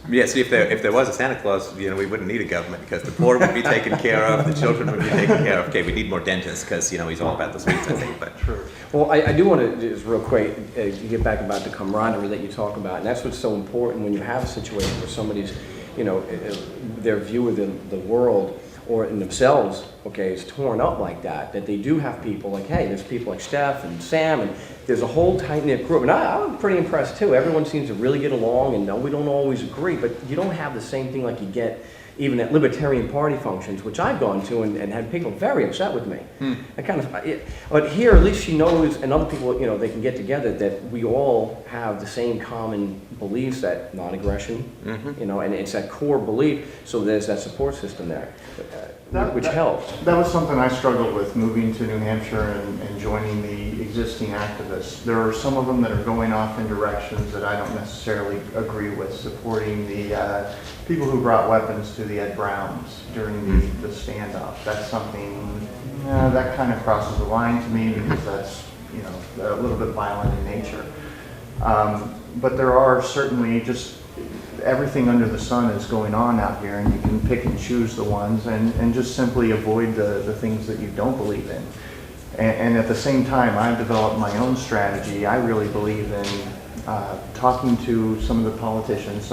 Yeah, see, if there was a Santa Claus, we wouldn't need a government because the poor would be taken care of, the children would be taken care of. Okay, we need more dentists because he's all about the sweets, I think. But Sure. Well, I do want to just real quick get back about the camaraderie that you talk about, and that's what's so important when you have a situation where somebody's, their view of the world or in themselves, okay, is torn up like that they do have people like, hey, there's people like Steph and Sam, and there's a whole tight-knit group. And I'm pretty impressed, too. Everyone seems to really get along, and no, we don't always agree, but you don't have the same thing like you get even at Libertarian Party functions, which I've gone to and had people very upset with me. But here, at least she knows, and other people, they can get together, that we all have the same common beliefs, that non-aggression, and it's that core belief, so there's that support system there, which helps. That was something I struggled with moving to New Hampshire and joining the existing activists. There are some of them that are going off in directions that I don't necessarily agree with, supporting the people who brought weapons to the Ed Browns during the standoff. That's something that kind of crosses the line to me because that's a little bit violent in nature. But there are certainly just everything under the sun is going on out here, and you can pick and choose the ones and just simply avoid the things that you don't believe in. And at the same time, I've developed my own strategy. I really believe in talking to some of the politicians.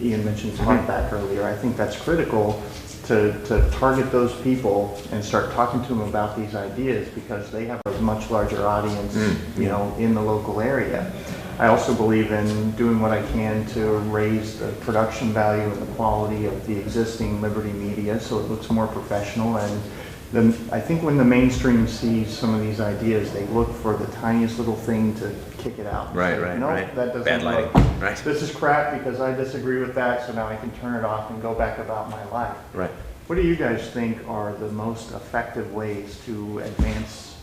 Ian mentioned Mark back earlier. I think that's critical to target those people and start talking to them about these ideas because they have a much larger audience, in the local area. I also believe in doing what I can to raise the production value and the quality of the existing Liberty media so it looks more professional. And then I think when the mainstream sees some of these ideas, they look for the tiniest little thing to kick it out. Right. That doesn't Bad lighting. work. Right. This is crap because I disagree with that, so now I can turn it off and go back about my life. Right. What do you guys think are the most effective ways to advance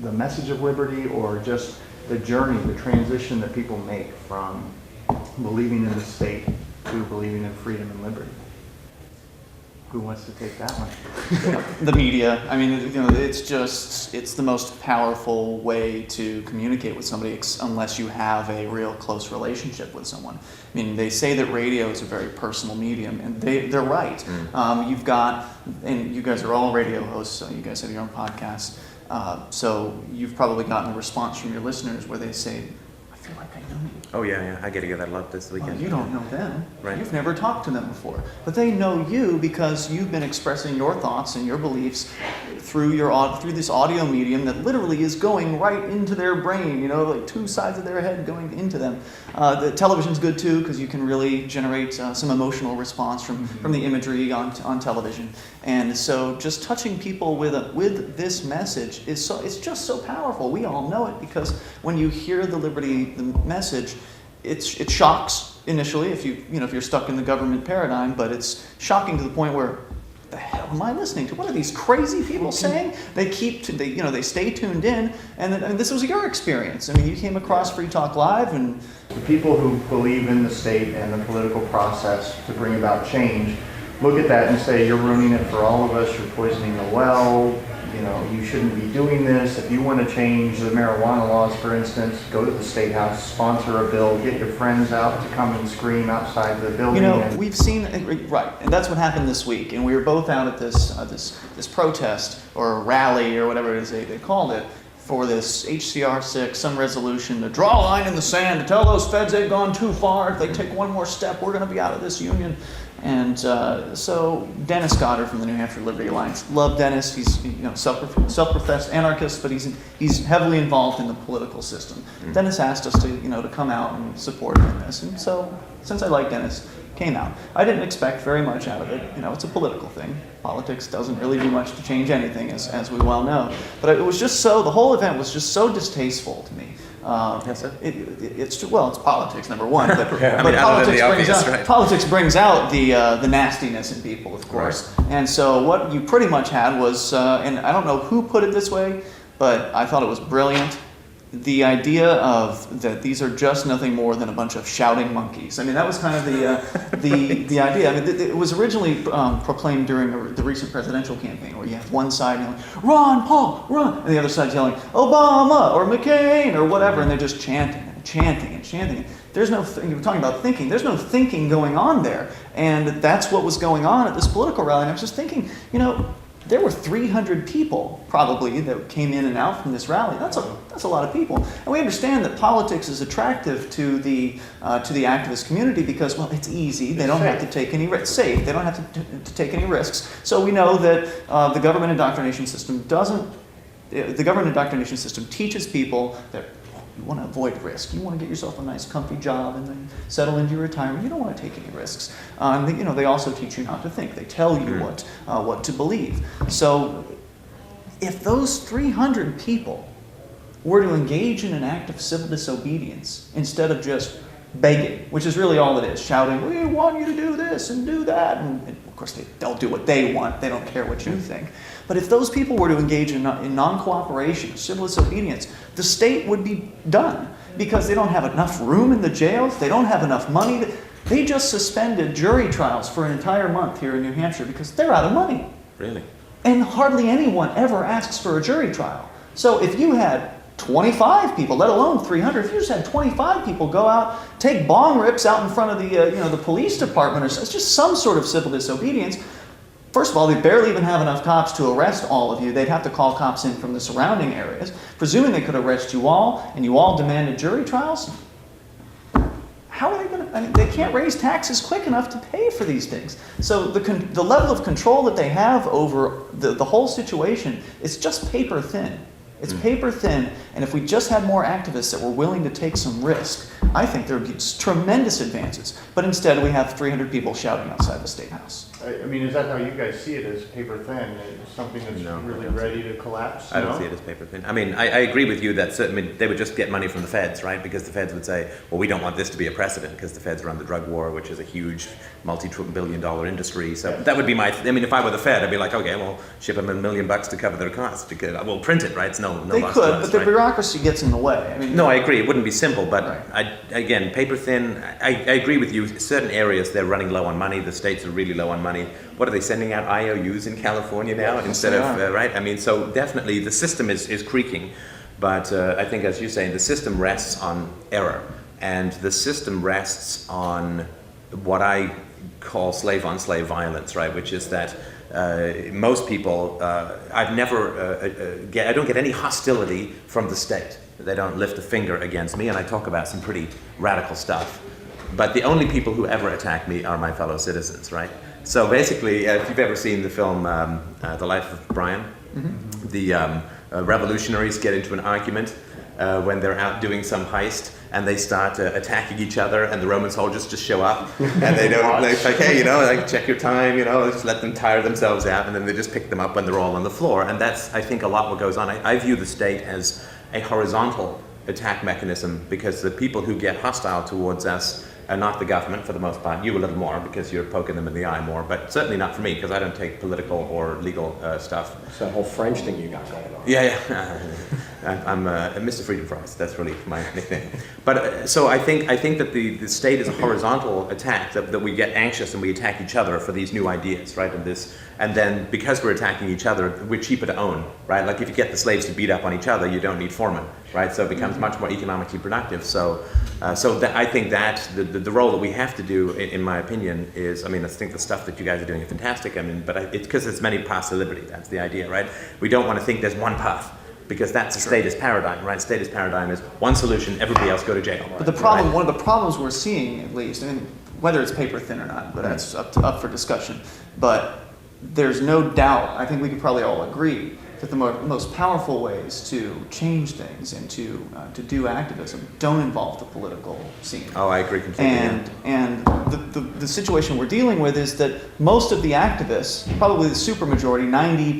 the message of liberty, or just the journey, the transition that people make from believing in the state to believing in freedom and liberty? Who wants to take that one? The media. I mean, it's the most powerful way to communicate with somebody unless you have a real close relationship with someone. I mean, they say that radio is a very personal medium, and they're right. You've got, and you guys are all radio hosts, so you guys have your own podcasts. So you've probably gotten a response from your listeners where they say, I feel like I know you. Oh, yeah. I get to get that a lot this weekend. Well, you don't know them. Right. You've never talked to them before. But they know you because you've been expressing your thoughts and your beliefs through this audio medium that literally is going right into their brain, like two sides of their head going into them. The television's good too because you can really generate some emotional response from the imagery on television. And so just touching people with this message it's just so powerful. We all know it because when you hear the message, it shocks initially if you're stuck in the government paradigm, but it's shocking to the point where, what the hell am I listening to? What are these crazy people saying? They stay tuned in, and this was your experience. I mean, you came across Free Talk Live, and The people who believe in the state and the political process to bring about change look at that and say, you're ruining it for all of us, you're poisoning the well, you shouldn't be doing this. If you want to change the marijuana laws, for instance, go to the State House, sponsor a bill, get your friends out to come and scream outside the building. We've seen, right, and that's what happened this week, and we were both out at this protest, or rally, or whatever it is they called it, for this HCR 6, some resolution to draw a line in the sand, to tell those feds they've gone too far. If they take one more step, we're going to be out of this union. And so Dennis Goddard from the New Hampshire Liberty Alliance, love Dennis. He's self-professed anarchist, but he's heavily involved in the political system. Dennis asked us to come out and support him in this, and so since I like Dennis, came out. I didn't expect very much out of it. It's a political thing. Politics doesn't really do much to change anything, as we well know. But it was just the whole event was just so distasteful to me. It's politics, number one, but, politics brings out the nastiness in people, of course. Right. And so what you pretty much had was, and I don't know who put it this way, but I thought it was brilliant. The idea of that these are just nothing more than a bunch of shouting monkeys. I mean, that was kind of the idea. I mean, it was originally proclaimed during the recent presidential campaign, where you have one side yelling, "Ron Paul, run," and the other side yelling, "Obama," or "McCain," or whatever, and they're just chanting and chanting and chanting. there's no, you were talking about thinking, there's no thinking going on there. And that's what was going on at this political rally. And I was just thinking, you know, there were 300 people probably that came in and out from this rally. That's a lot of people. And we understand that politics is attractive to the activist community because, well, it's easy. They don't have to take any risks. Safe. They don't have to take any risks. So we know that the government indoctrination system doesn't. The government indoctrination system teaches people that you want to avoid risk. You want to get yourself a nice, comfy job and then settle into your retirement. You don't want to take any risks. And you know, they also teach you how to think. They tell you what to believe. So, if those 300 people were to engage in an act of civil disobedience instead of just begging, which is really all it is, shouting, "We want you to do this and do that," and of course they'll do what they want. They don't care what you think. But if those people were to engage in non-cooperation, civil disobedience, the state would be done because they don't have enough room in the jails. They don't have enough money. They just suspended jury trials for an entire month here in New Hampshire because they're out of money. Really? And hardly anyone ever asks for a jury trial. So if you had 25 people, let alone 300, if you just had 25 people go out, take bong rips out in front of the police department, or it's just some sort of civil disobedience. First of all, they barely even have enough cops to arrest all of you. They'd have to call cops in from the surrounding areas. Presuming they could arrest you all, and you all demanded jury trials, how are they going to? I mean, they can't raise taxes quick enough to pay for these things. So the level of control that they have over the whole situation is just paper thin. It's paper thin, and if we just had more activists that were willing to take some risk, I think there would be tremendous advances. But instead, we have 300 people shouting outside the State House. I mean, is that how you guys see it, as paper thin? Is something that's really ready to collapse? I don't see it as paper thin. I mean, I agree with you that certainly they would just get money from the feds, right? Because the feds would say, well, we don't want this to be a precedent because the feds run the drug war, which is a huge multi-billion-dollar industry. So that would be I mean, if I were the Fed, I'd be like, okay, well, ship them $1 million to cover their costs because we'll print it, right? It's no they loss could, to us, but the right? bureaucracy gets in the way. I mean, No, I agree. It wouldn't be simple, but Right. again, paper thin. I agree with you. Certain areas they're running low on money. The states are really low on money. What are they sending out IOUs in California now instead of right? I mean, so definitely the system is creaking, but I think, as you're saying, the system rests on error, and the system rests on what I call slave-on-slave violence, right? Which is that most people, I don't get any hostility from the state. They don't lift a finger against me, and I talk about some pretty radical stuff. But the only people who ever attack me are my fellow citizens, right? So basically, if you've ever seen the film The Life of Brian, the revolutionaries get into an argument when they're out doing some heist, and they start attacking each other, and the Roman soldiers just show up, and they don't, they're like, hey, like, check your time, just let them tire themselves out, and then they just pick them up when they're all on the floor. And that's, I think, a lot what goes on. I view the state as a horizontal attack mechanism because the people who get hostile towards us are not the government for the most part. You a little more because you're poking them in the eye more, but certainly not for me because I don't take political or legal stuff. It's that whole French thing you got going on. Yeah. I'm Mr. Freedom Fries. That's really my nickname. But so I think that the state is a horizontal attack that we get anxious and we attack each other for these new ideas, right? And then because we're attacking each other, we're cheaper to own, right? Like if you get the slaves to beat up on each other, you don't need foremen, right? So it becomes much more economically productive. So I think that the role that we have to do, in my opinion, is, I mean, I think the stuff that you guys are doing is fantastic. I mean, but it's because there's many paths to liberty. That's the idea, right? We don't want to think there's one path, because that's a statist paradigm, right? Statist paradigm is one solution, everybody else go to jail. But the problem, one of the problems we're seeing, at least, and whether it's paper thin or not, but that's up for discussion. But there's no doubt, I think we could probably all agree, that the most powerful ways to change things and to do activism don't involve the political scene. Oh, I agree completely. And the situation we're dealing with is that most of the activists, probably the supermajority, 90%,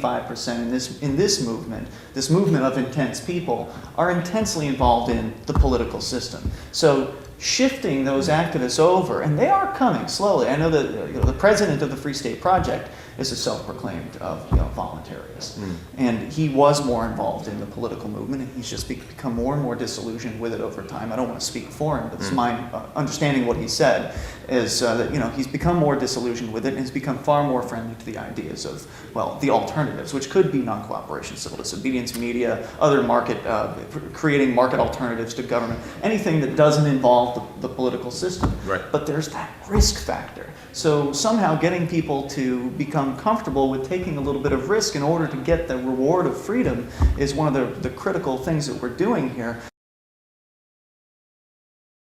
85% in this movement of intense people, are intensely involved in the political system. So shifting those activists over, and they are coming slowly. I know that the president of the Free State Project is a self-proclaimed voluntarist. And he was more involved in the political movement, and he's just become more and more disillusioned with it over time. I don't want to speak for him, but it's my understanding what he said is that he's become more disillusioned with it, and has become far more friendly to the ideas of, well, the alternatives, which could be non-cooperation, civil disobedience, media, other market, creating market alternatives to government, anything that doesn't involve the political system. Right. But there's that risk factor. So somehow getting people to become comfortable with taking a little bit of risk in order to get the reward of freedom is one of the critical things that we're doing here.